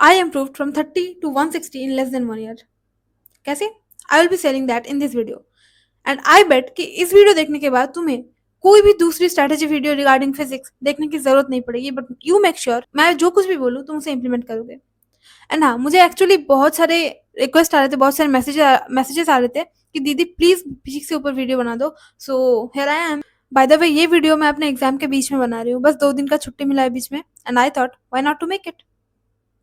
I improved from 30 to 160 in less than 1 year. कैसे? I will be sharing that in this video. And I bet कि इस video देखने के बाद तुम्हें कोई भी दूसरी स्ट्रैटेजी वीडियो रिगार्डिंग फिजिक्स देखने की जरूरत नहीं पड़ेगी, बट यू मेक श्योर मैं जो कुछ भी बोलूँ तुम उसे इम्प्लीमेंट करोगे। एंड हाँ, मुझे एक्चुअली बहुत सारे रिक्वेस्ट आ रहे थे, बहुत सारे मैसेजेस आ रहे थे कि दीदी प्लीज फिजिक्स के ऊपर वीडियो बना दो। So here I am. By the way, ये वीडियो मैं अपने एग्जाम के बीच में बना रही हूँ, बस 2 दिन का छुट्टी मिला है बीच में, and I thought why not to make it.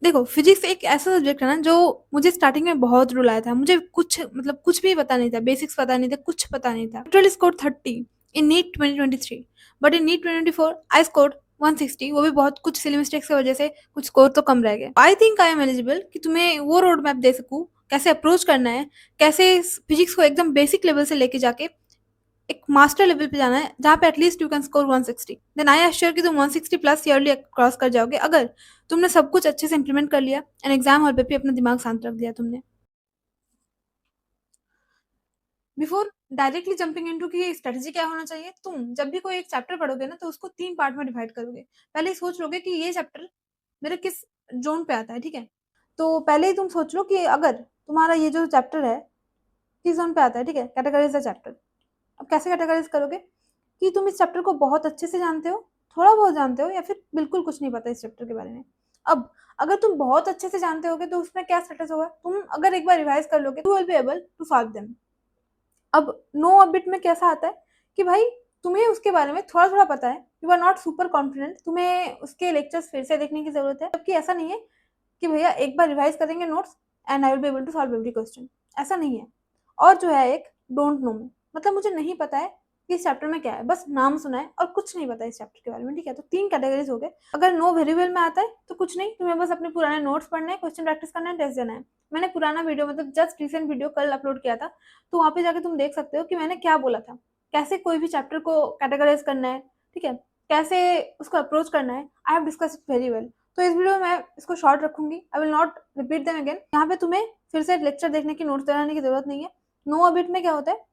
देखो, फिजिक्स एक ऐसा सब्जेक्ट है ना जो मुझे स्टार्टिंग में बहुत रुलाया था। मुझे कुछ मतलब कुछ भी पता नहीं था, बेसिक्स पता नहीं था, कुछ पता नहीं था। Literally score 30 in NEET 2023, but in NEET 2024 I score 160, वो भी बहुत कुछ सिली मिस्टेक्स की वजह से कुछ स्कोर तो कम रह गए। I think I am eligible कि तुम्हें वो रोड मैप दे सकूं, कैसे अप्रोच करना है, कैसे फिजिक्स को एकदम बेसिक लेवल से लेके जाके एक मास्टर लेवल पे जाना है जहाँ पे at least you can score 160। Then I assure कि तुम 160 प्लस ईयरली क्रॉस कर जाओगे अगर तुमने सब कुछ अच्छे से इंप्लीमेंट कर लिया एंड एग्जाम हॉल पे भी अपना दिमाग शांत रख दिया तुमने। बिफोर डायरेक्टली जंपिंग इनटू कि ये स्ट्रेटजी क्या होना चाहिए, तुम जब भी कोई एक चैप्टर पढ़ोगे ना तो उसको 3 पार्ट में डिवाइड करोगे। पहले ही सोच लोगे कि ये चैप्टर मेरे किस जोन पे आता है, ठीक है। तो पहले ही तुम सोच लो कि अगर तुम्हारा ये जो चैप्टर है किस जोन पे आता है, ठीक है, कैटेगराइज द चैप्टर। अब कैसे कैटेगराइज करोगे कि तुम इस चैप्टर को बहुत अच्छे से जानते हो, थोड़ा बहुत जानते हो, या फिर बिल्कुल कुछ नहीं पता इस चैप्टर के बारे में। अब अगर तुम बहुत अच्छे से जानते होगे तो उसमें क्या स्टेटस होगा, तुम अगर एक बार रिवाइज कर लोगे you will be able to solve them. अब नो अबिट में कैसा आता है कि भाई तुम्हें उसके बारे में थोड़ा थोड़ा पता है, you are not super confident, तुम्हें उसके लेक्चर्स फिर से देखने की जरूरत है, जबकि ऐसा नहीं है कि भैया एक बार रिवाइज करेंगे notes and I will be able to solve every question, ऐसा नहीं है। और जो है एक डोंट नो में, मतलब मुझे नहीं पता है कि इस चैप्टर में क्या है, बस नाम सुना है और कुछ नहीं पता इस चैप्टर के बारे में, ठीक है। तो 3 कैटेगरीज हो गए। अगर नो वेरी वेल में आता है तो कुछ नहीं, तुम्हें बस अपने पुराने नोट्स पढ़ने हैं, क्वेश्चन प्रैक्टिस करना है, टेस्ट देना है। मैंने पुराना वीडियो मतलब जस्ट रिसेंट वीडियो कल अपलोड किया था, तो वहाँ पे जाके तुम देख सकते हो कि मैंने क्या बोला था, कैसे कोई भी चैप्टर को कैटेगराइज करना है, ठीक है, कैसे उसको अप्रोच करना है। I have discuss it very well. तो इस वीडियो में मैं इसको शॉर्ट रखूंगी, I will not repeat them again. यहाँ पे तुम्हें फिर से लेक्चर देखने की, नोट्स बनाने की जरूरत नहीं है। नो अबिट में क्या होता है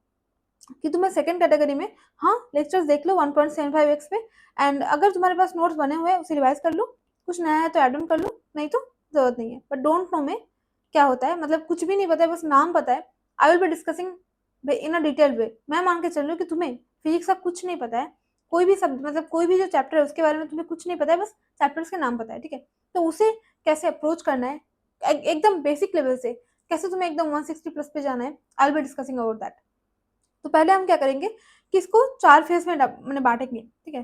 कि तुम्हें सेकंड कैटेगरी में, हाँ, लेक्चर्स देख लो 1.75x पे, एंड अगर तुम्हारे पास नोट्स बने हुए हैं उसे रिवाइज कर लो, कुछ नया है तो एड ऑन कर लो, नहीं तो जरूरत नहीं है। बट डोंट नो में क्या होता है, मतलब कुछ भी नहीं पता है, बस नाम पता है। आई will be discussing in a detail वे। मैं मान के चल रही हूँ कि तुम्हें फिजिक्स का कुछ नहीं पता है, कोई भी सब मतलब कोई भी जो चैप्टर है उसके बारे में तुम्हें कुछ नहीं पता है, बस चैप्टर्स के नाम पता है, ठीक है। तो उसे कैसे अप्रोच करना है एकदम बेसिक लेवल से, कैसे तुम्हें एकदम 160 प्लस पे जाना है, आई will be discussing about that. तो पहले हम क्या करेंगे कि इसको 4 फेज में मैंने बांटेंगे, ठीक है।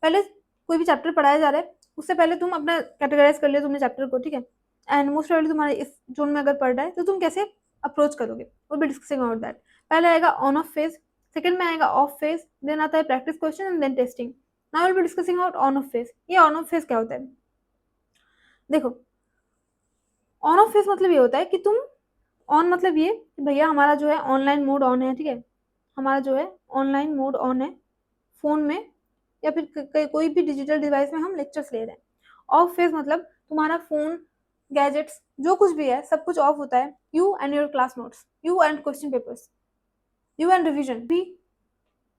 पहले कोई भी चैप्टर पढ़ाया जा रहा है, उससे पहले तुम अपना कैटेगराइज कर लिया तुमने चैप्टर को, ठीक है। एंड मोस्ट प्रोबेबली तुम्हारे इस जोन में अगर पढ़ रहा है तो तुम कैसे अप्रोच करोगे, वो भी डिस्कसिंग अबाउट दैट। पहले आएगा ऑन ऑफ फेज, सेकंड में आएगा ऑफ फेज, देन आता है practice question and then testing. Now will be discussing about on off phase. ये ऑन ऑफ फेज क्या होता है, देखो, ऑन ऑफ फेज मतलब ये होता है कि तुम ऑन मतलब ये कि भैया हमारा जो है ऑनलाइन मोड ऑन है, ठीक है, हमारा जो है ऑनलाइन मोड ऑन है फोन में या फिर कोई भी डिजिटल डिवाइस में हम लेक्चर्स ले रहे हैं। ऑफ फेज मतलब तुम्हारा फोन, गैजेट्स, जो कुछ भी है सब कुछ ऑफ होता है। You and your class notes, you and question papers, you and revision भी,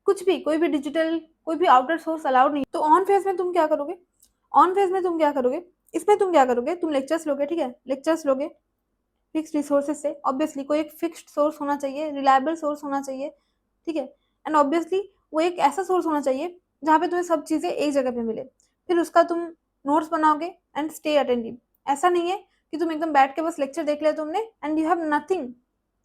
कुछ भी, कोई भी डिजिटल, कोई भी आउटर सोर्स अलाउड नहीं। तो ऑन फेज में तुम क्या करोगे, ऑन फेज में तुम क्या करोगे, इसमें तुम क्या करोगे, तुम लेक्चर्स लोगे, ठीक है, लेक्चर्स लोगे फिक्स्ड रिसोर्सेज से। ऑब्वियसली कोई एक फिक्स्ड सोर्स होना चाहिए, रिलायबल सोर्स होना चाहिए, ठीक है। एंड ऑब्वियसली वो एक ऐसा सोर्स होना चाहिए जहाँ पे तुम्हें सब चीज़ें एक जगह पे मिले। फिर उसका तुम नोट्स बनाओगे एंड स्टे अटेंटिव। ऐसा नहीं है कि तुम एकदम बैठ के बस लेक्चर देख लिया तुमने and you have nothing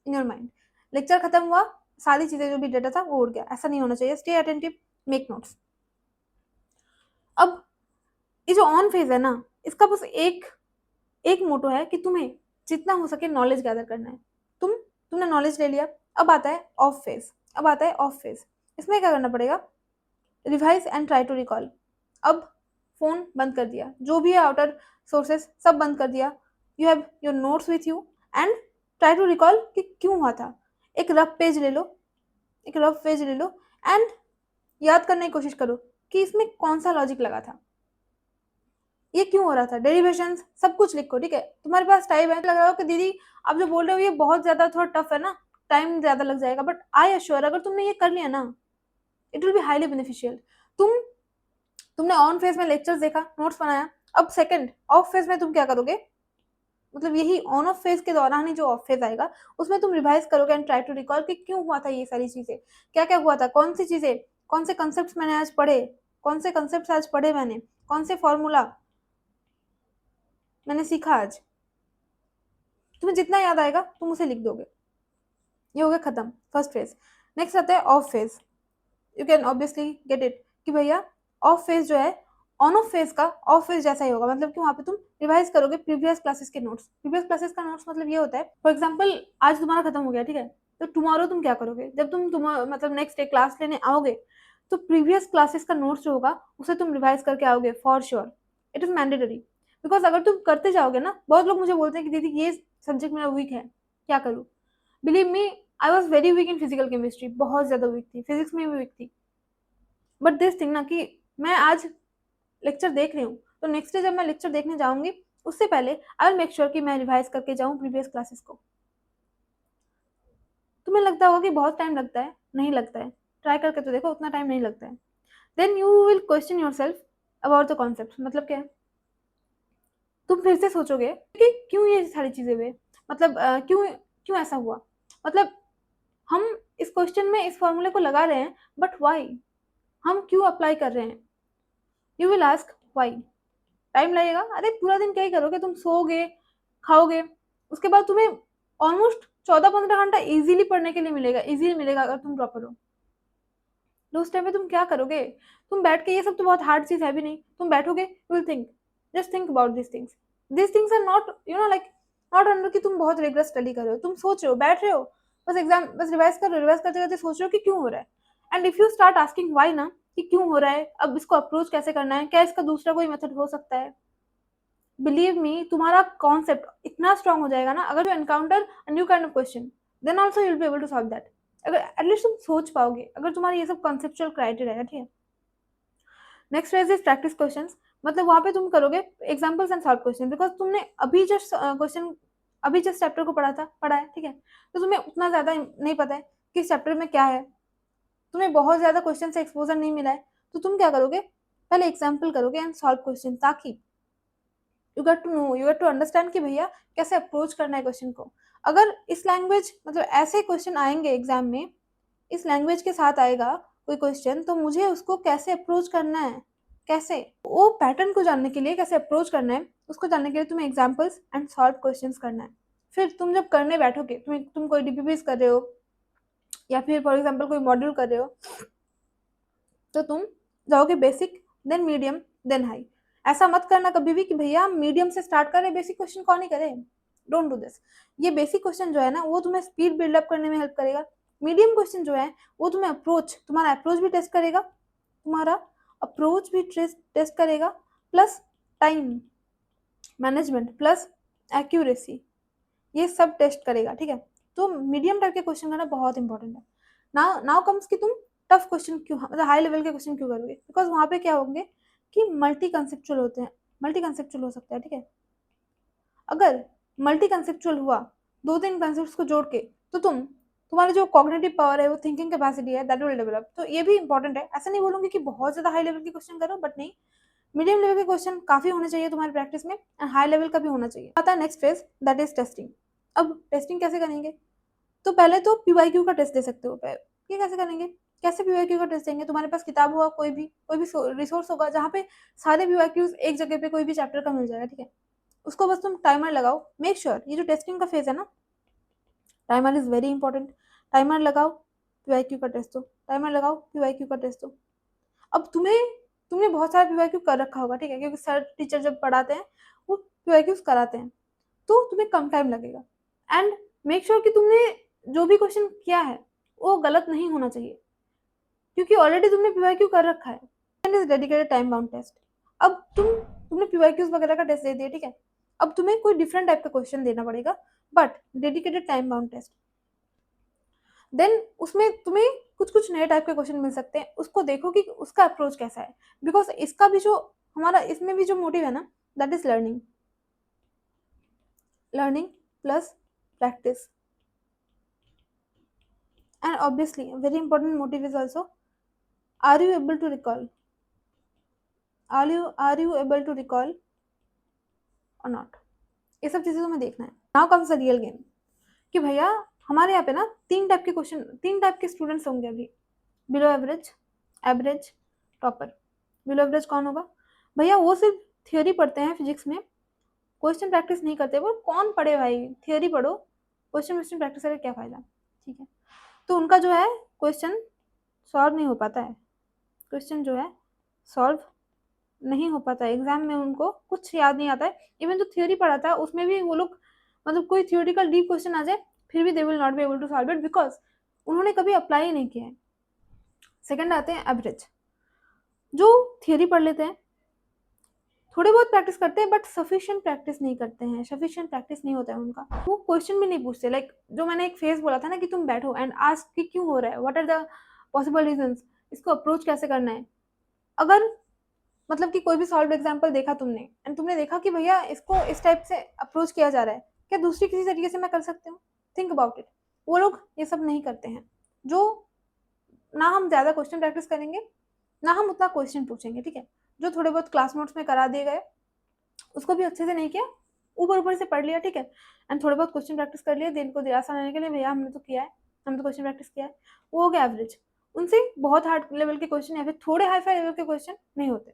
in your mind, lecture खत्म हुआ, सारी चीज़ें जो भी डेटा था वो उड़ गया, ऐसा नहीं होना चाहिए। Stay attentive, make notes. अब ये जो ऑन फेज है ना, इसका बस एक एक मोटो है कि तुम्हें जितना हो सके नॉलेज गैदर करना है। तुमने नॉलेज ले लिया, अब आता है ऑफ फेज। अब आता है ऑफ फेज, इसमें क्या करना पड़ेगा, revise and try to recall. अब फोन बंद कर दिया, जो भी है आउटर सोर्सेस सब बंद कर दिया, you have your notes with you and try to recall कि क्यों हुआ था। एक रफ पेज ले लो, एक रफ पेज ले लो एंड याद करने की कोशिश करो कि इसमें कौन सा लॉजिक लगा था, ये क्यों हो रहा था, डेरिवेशंस सब कुछ लिखो, ठीक है। तुम्हारे पास टाइम है, लग रहा हो कि दीदी आप जो बोल रहे हो ये बहुत ज्यादा थोड़ा टफ है ना, टाइम ज्यादा लग जाएगा, बट आई अश्योर अगर तुमने ये कर लिया ना, it will be highly beneficial. तुमने ऑन फेज में लेक्चर्स देखा, नोट्स बनाया, अब सेकंड ऑफ फेज में तुम क्या करोगे, मतलब यही ऑन ऑफ फेज के दौरान ही जो ऑफ फेज आएगा उसमें तुम रिवाइज करोगे एंड ट्राई टू रिकॉल कि क्यों हुआ था ये सारी चीजें, क्या क्या हुआ था, कौन सी चीजें, कौन से कंसेप्ट मैंने आज पढ़े, कौन से कंसेप्ट आज पढ़े मैंने, कौन से फॉर्मूला मैंने सीखा आज। तुम्हें जितना याद आएगा तुम उसे लिख दोगे। ये हो गया खत्म फर्स्ट फेज। नेक्स्ट आता है of phase. You can obviously get it कि भैया ऑफ फेज जो है ऑन ऑफ फेज का ऑफ फेज जैसा ही होगा, मतलब कि वहां पे तुम रिवाइज करोगे प्रीवियस क्लासेस के नोट्स। प्रीवियस क्लासेस का नोट्स मतलब ये होता है, फॉर एग्जाम्पल आज तुम्हारा खत्म हो गया, ठीक है, तो टुमारो तुम क्या करोगे, जब तुम मतलब नेक्स्ट डे क्लास लेने आओगे तो प्रीवियस क्लासेस का नोट्स जो होगा उसे तुम रिवाइज करके आओगे for sure. It is mandatory. Because अगर तुम करते जाओगे ना, बहुत लोग मुझे बोलते हैं कि दीदी ये सब्जेक्ट मेरा वीक है, क्या करूँ। Believe me, I was very weak in physical chemistry, बहुत ज्यादा वीक थी, फिजिक्स में भी वीक थी। बट दिस थिंग ना कि मैं आज लेक्चर देख रही हूँ तो नेक्स्ट डे जब मैं लेक्चर देखने जाऊंगी उससे पहले आई विल मेक श्योर कि मैं रिवाइज करके जाऊँ प्रीवियस क्लासेस को। तुम्हें लगता होगा कि बहुत टाइम लगता है, नहीं लगता है, ट्राई करके तो देखो, उतना टाइम नहीं लगता है। Then you will question yourself about the concept. मतलब क्या है, तुम फिर से सोचोगे कि क्यों ये सारी चीजें हुए, मतलब क्यों क्यों ऐसा हुआ, मतलब हम इस क्वेश्चन में इस फॉर्मूले को लगा रहे हैं बट वाई, हम क्यों अप्लाई कर रहे हैं। You will ask why. Time लगेगा, अरे पूरा दिन क्या ही करोगे, तुम सोओगे, खाओगे, उसके बाद तुम्हें ऑलमोस्ट 14-15 घंटा इजीली पढ़ने के लिए मिलेगा, इजीली मिलेगा अगर तुम प्रॉपर हो। तो उस टाइम में तुम क्या करोगे, तुम बैठ के, ये सब तो बहुत हार्ड चीज है भी नहीं, तुम बैठोगे, you will think, just think about this things are not you know like not under कि तुम बहुत रेगुलर स्टडी कर रहे हो, तुम सोच रहे हो, बैठ रहे हो, बस एग्जाम बस रिवाइज कर रहे हो, रिवाइज करते करते सोच रहे हो कि क्यों हो रहा है। And if you start asking why ना, कि क्यों हो रहा है, अब इसको अप्रोच कैसे करना है, क्या इसका दूसरा कोई मेथड हो सकता है, बिलीव मी तुम्हारा कॉन्सेप्ट इतना स्ट्रांग हो जाएगा ना, अगर you encounter a new kind of question then also you will be able to solve that. अगर एटलीस्ट तुम सोच पाओगे, अगर तुम्हारी ये सब कॉन्सेप्चुअल क्राइटेरिया है, ठीक है। Next phase is practice questions. मतलब वहां पे तुम करोगे examples and solve question, because तुमने अभी जस्ट क्वेश्चन अभी जस्ट चैप्टर को पढ़ा है, ठीक है, तो तुम्हें उतना ज्यादा नहीं पता है कि इस चैप्टर में क्या है, तुम्हें बहुत ज्यादा क्वेश्चन से एक्सपोजर नहीं मिला है, तो तुम क्या करोगे, पहले एग्जाम्पल करोगे एंड सॉल्व क्वेश्चन, ताकि you get to know, you get to understand कि भैया कैसे अप्रोच करना है क्वेश्चन को। अगर इस लैंग्वेज मतलब ऐसे क्वेश्चन आएंगे एग्जाम में, इस लैंग्वेज के साथ आएगा कोई क्वेश्चन, तो मुझे उसको कैसे अप्रोच करना है, कैसे वो पैटर्न को जानने के लिए कैसे अप्रोच करना है, उसको जानने के लिए तुम्हें एग्जाम्पल्स एंड सॉल्व क्वेश्चंस करना है। फिर तुम जब करने बैठोगे, तुम कोई डीपीपीस कर रहे हो या फिर फॉर एग्जाम्पल कोई मॉड्यूल कर रहे हो, तो तुम जाओगे basic, then medium, then high. ऐसा मत करना कभी भी कि भैया हम मीडियम से स्टार्ट करें, बेसिक क्वेश्चन कौन ही करे, डोंट डू दिस। ये बेसिक क्वेश्चन जो है ना वो तुम्हें स्पीड बिल्डअप करने में हेल्प करेगा। मीडियम क्वेश्चन जो है वो तुम्हें तुम्हारा अप्रोच भी टेस्ट करेगा, टेस्ट करेगा, plus time management, plus accuracy, ये सब टेस्ट करेगा, ठीक है। तो मीडियम टाइप के क्वेश्चन करना बहुत इंपॉर्टेंट है। नाउ कम्स कि तुम टफ क्वेश्चन क्यों, मतलब हाई लेवल के क्वेश्चन क्यों करोगे, बिकॉज वहां पे क्या होंगे कि मल्टी कंसेप्चुअल होते हैं, मल्टी कंसेप्चुअल हो सकता है, ठीक है। अगर मल्टी कंसेप्चुअल हुआ, दो तीन कंसेप्ट को जोड़ के, तो तुम्हारा जो कॉग्निटिव पावर है, वो थिंकिंग कैपेसिटी है, दैट विल डेवलप। तो ये भी इंपॉर्टेंट है, ऐसा नहीं बोलूंगी कि बहुत ज्यादा हाई लेवल के क्वेश्चन करो, बट नहीं, मीडियम लेवल के क्वेश्चन काफी होने चाहिए तुम्हारी प्रैक्टिस में, एंड हाई लेवल का भी होना चाहिए। आता है next phase, that is testing. अब टेस्टिंग कैसे करेंगे, तो पहले तो पीवाईक्यू का टेस्ट दे सकते हो। ये कैसे करेंगे, कैसे पीवाईक्यू का टेस्ट देंगे, तुम्हारे पास किताब होगा, कोई भी रिसोर्स होगा जहाँ पे सारे पीवाईक्यूज एक जगह पे कोई भी चैप्टर का मिल जाएगा, ठीक है। उसको बस तुम टाइमर लगाओ, मेक श्योर ये जो टेस्टिंग का फेज है ना, timer is very important. Timer लगाओ, पीवाईक्यू का टेस्ट दो, टाइमर लगाओ, पीवाईक्यू का टेस्ट दो। अब तुमने बहुत सारा पीवाईक्यू कर रखा होगा, ठीक है, क्योंकि सर टीचर जब पढ़ाते हैं वो पीवाईक्यूज कराते हैं, तो तुम्हें कम टाइम लगेगा। एंड मेक श्योर कि तुमने जो भी क्वेश्चन किया है वो गलत नहीं होना चाहिए, क्योंकि ऑलरेडी तुमने पीवाईक्यू कर रखा है। Is dedicated time bound test. अब तुमने पीवाईक्यूज वगैरह का टेस्ट दे दिया, ठीक है, अब तुम्हें कोई डिफरेंट टाइप का क्वेश्चन देना पड़ेगा, but dedicated time bound test. Then उसमें तुम्हें कुछ कुछ नए टाइप के क्वेश्चन मिल सकते हैं, उसको देखो कि उसका अप्रोच कैसा है, बिकॉज इसका भी जो हमारा इसमें भी जो मोटिव है ना, that is learning, learning plus practice. And obviously a very important motive is also, are you able to recall, are you able to recall or not, ये सब चीज़ें तुम्हें देखना है। Now comes the real game कि भैया हमारे यहाँ पे ना 3 टाइप के क्वेश्चन, 3 टाइप के स्टूडेंट्स होंगे अभी, below average, average, topper. Below average कौन होगा? भैया वो सिर्फ थियोरी पढ़ते हैं फिजिक्स में, क्वेश्चन प्रैक्टिस नहीं करते। वो कौन पढ़े भाई, थियोरी पढ़ो, क्वेश्चन प्रैक्टिस करके क्या फ़ायदा, ठीक है। तो उनका जो है क्वेश्चन सॉल्व नहीं हो पाता है, क्वेश्चन जो है सॉल्व नहीं हो पाता है एग्जाम में, उनको कुछ याद नहीं आता है। इवन जो थ्योरी पढ़ा था उसमें भी वो लोग, मतलब कोई थियोरिकल डीप क्वेश्चन आ जाए फिर भी they will not be able to solve it, because उन्होंने कभी अप्लाई ही नहीं किया है। सेकंड आते हैं एवरेज, जो थियोरी पढ़ लेते हैं, थोड़े बहुत प्रैक्टिस करते हैं, बट सफिशिएंट प्रैक्टिस नहीं करते हैं, सफिशिएंट प्रैक्टिस नहीं होता है उनका। वो क्वेश्चन भी नहीं पूछते, लाइक जो मैंने एक फेज बोला था ना कि तुम बैठो एंड आस्क कि क्यों हो रहा है, what are the possible reasons, इसको अप्रोच कैसे करना है। अगर मतलब कि कोई भी सॉल्व एग्जाम्पल देखा तुमने एंड तुमने देखा कि भैया इसको इस टाइप से अप्रोच किया जा रहा है, क्या दूसरी किसी तरीके से मैं कर सकती हूँ, थिंक अबाउट इट। वो लोग ये सब नहीं करते हैं। जो ना हम ज़्यादा क्वेश्चन प्रैक्टिस करेंगे, ना हम उतना क्वेश्चन पूछेंगे, ठीक है। जो थोड़े बहुत क्लास नोट्स में करा दिए गए उसको भी अच्छे से नहीं किया, ऊपर ऊपर से पढ़ लिया, ठीक है, एंड थोड़े बहुत क्वेश्चन प्रैक्टिस कर लिए दिल को दिलासा देने के लिए, भैया हमने तो किया है, हमने तो क्वेश्चन प्रैक्टिस किया है, वो हो गया एवरेज। उनसे बहुत हार्ड लेवल के क्वेश्चन या फिर थोड़े हाई फाई लेवल के क्वेश्चन नहीं होते,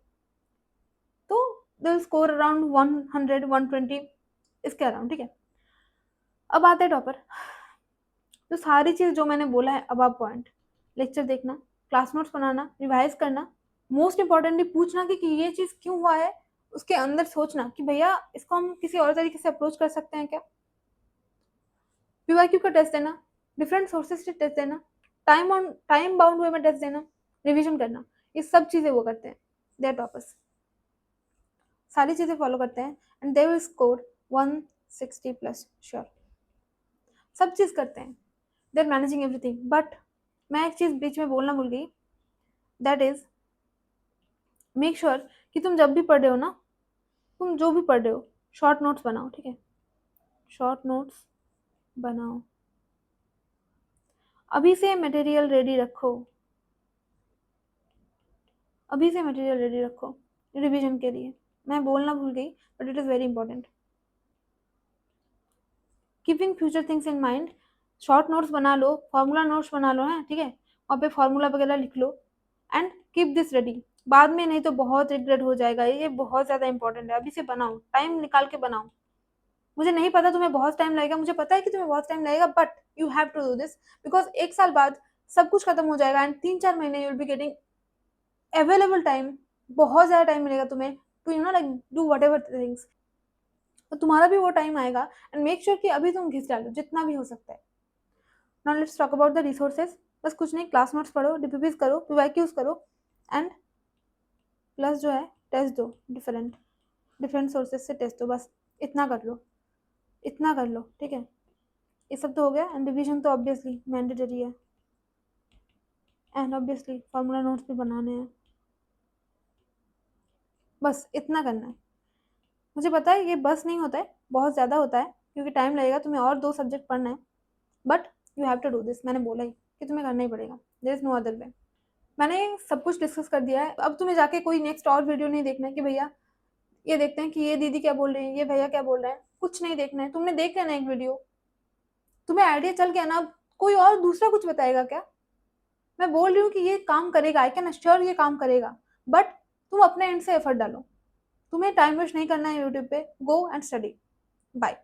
तो दे स्कोर अराउंड 100 120 इसके अराउंड, ठीक है। अब आते हैं टॉपर। तो सारी चीज़ जो मैंने बोला है अब पॉइंट, लेक्चर देखना, क्लास नोट्स बनाना, रिवाइज करना, मोस्ट इंपॉर्टेंटली पूछना कि ये चीज़ क्यों हुआ है, उसके अंदर सोचना कि भैया इसको हम किसी और तरीके से अप्रोच कर सकते हैं क्या। पीवाईक्यू का टेस्ट देना, डिफरेंट सोर्सेज से टेस्ट देना, टाइम बाउंड वे में टेस्ट देना, रिविजन करना, ये सब चीज़ें वो करते हैं, दे आर टॉपर्स। सारी चीज़ें फॉलो करते हैं and they will score 160 plus sure. सब चीज़ करते हैं, they are managing everything. But मैं एक चीज़ बीच में बोलना भूल गई, दैट इज मेक श्योर कि तुम जब भी पढ़ रहे हो ना, तुम जो भी पढ़ रहे हो शॉर्ट नोट्स बनाओ, ठीक है, शॉर्ट नोट्स बनाओ। अभी से मटेरियल रेडी रखो, अभी से मटेरियल रेडी रखो रिवीजन के लिए। मैं बोलना भूल गई but it is very important. Keeping future things in mind, short notes बना लो, फार्मूला नोट्स बना लो, है ठीक है, वहाँ पे फार्मूला वगैरह लिख लो एंड कीप दिस रेडी। बाद में नहीं तो बहुत रिग्रेट हो जाएगा, ये बहुत ज़्यादा इंपॉर्टेंट है, अभी से बनाओ, टाइम निकाल के बनाओ। मुझे नहीं पता तुम्हें बहुत टाइम लगेगा, मुझे पता है कि तुम्हें बहुत टाइम लगेगा, but you have to do this, because 1 साल बाद सब कुछ खत्म हो जाएगा एंड 3-4 महीने you will be getting available time, बहुत ज़्यादा टाइम मिलेगा तुम्हें to you know like do whatever things. तो तुम्हारा भी वो टाइम आएगा एंड मेक श्योर कि अभी तुम घिस डालो जितना भी हो सकता है। Now let's talk about the resources. बस कुछ नहीं, क्लास नोट्स पढ़ो, डीपीपीज करो, पीवाईक्यूज करो एंड प्लस जो है टेस्ट दो, डिफरेंट डिफरेंट सोर्सेज से टेस्ट दो, बस इतना कर लो, इतना कर लो, ठीक है। ये सब तो हो गया एंड रिवीजन तो ऑब्वियसली मैंडेटरी है एंड ऑब्वियसली फार्मूला नोट्स भी बनाने हैं, बस इतना करना है। मुझे पता है ये बस नहीं होता है, बहुत ज़्यादा होता है क्योंकि टाइम लगेगा, तुम्हें और 2 सब्जेक्ट पढ़ना है, but you have to do this. मैंने बोला ही कि तुम्हें करना ही पड़ेगा, there is no other way. मैंने सब कुछ डिस्कस कर दिया है, अब तुम्हें जाके कोई नेक्स्ट और वीडियो नहीं देखना है कि भैया ये देखते हैं कि ये दीदी क्या बोल रही है, ये भैया क्या बोल रहे हैं, कुछ नहीं देखना है। तुमने देख लिया ना एक वीडियो, तुम्हें आइडिया चल गया ना, अब कोई और दूसरा कुछ बताएगा क्या। मैं बोल रही हूँ कि ये काम करेगा, आई कैन अश्योर ये काम करेगा, बट तुम अपने एंड से एफर्ट डालो। तुम्हें टाइम वेस्ट नहीं करना है यूट्यूब पे, गो एंड स्टडी। बाय।